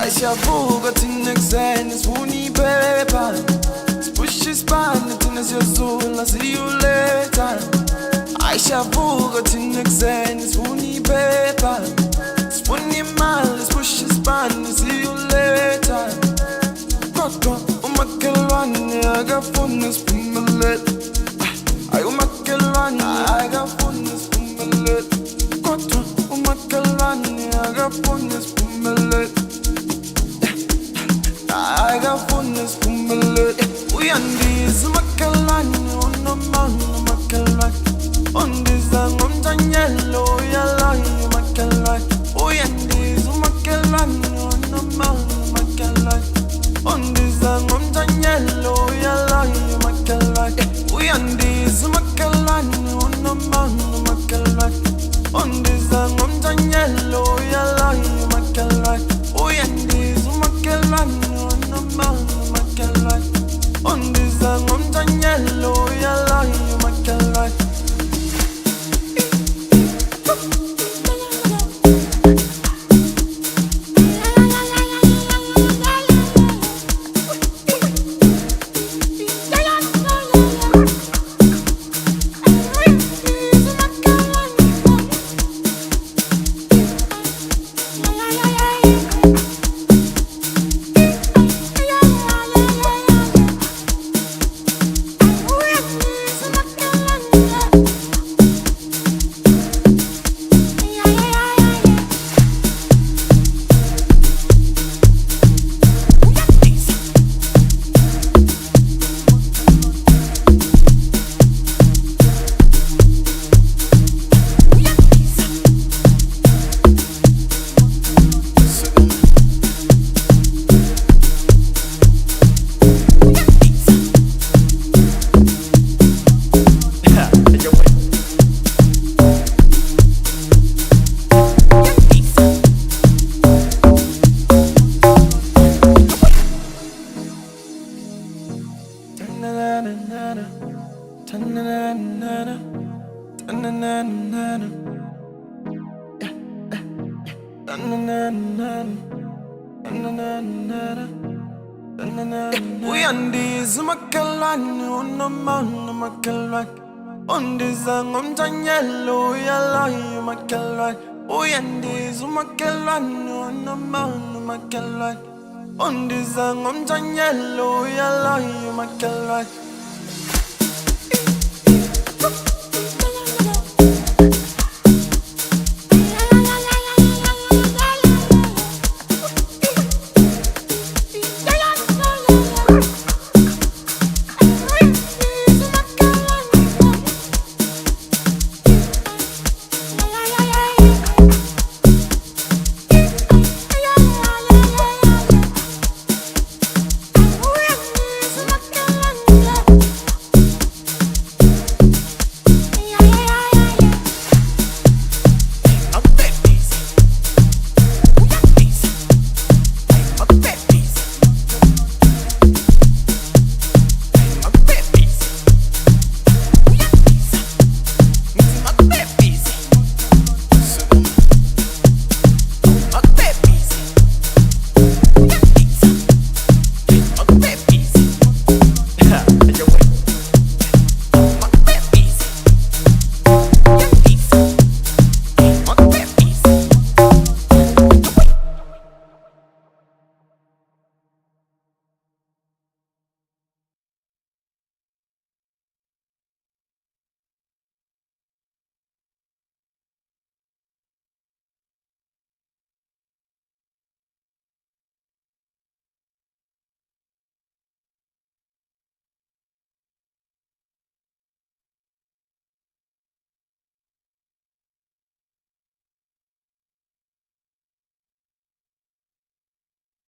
Aishavuka thina kuseni sifuna iphepha Sipusha isibane thina siyozula see you later Aishavuka thina kuseni sifuna iphepha Sifuna imali sipusha isibane see you later Kodwa umakhelwane akafuna siphumelele Ay umakhelwane akafuna siphumelele Kodwa umakhelwane akafuna siphumelele I got fullness from the lit. Uya'ndiza makalani, unomana makalani. Uya'ndiza ngomtanyelo, uyalayo makalani. Uya'ndiza makalani, unomana makalani. Uya'ndiza ngomtanyelo, uyalayo makalani. Uya'ndiza makalani, unomana makalani. Uya'ndiza ngomtanyelo, uyalayo makalani. Uya'ndiza makalani. Undiza ngomtanyelo uyalayo makalani Uya'ndiza makalani, unomana makalani. Undiza ngomtanyelo, uyalayo makalani. Uya'ndiza makalani, unomana makalani. Undiza ngomtanyelo, uyalayo makalani.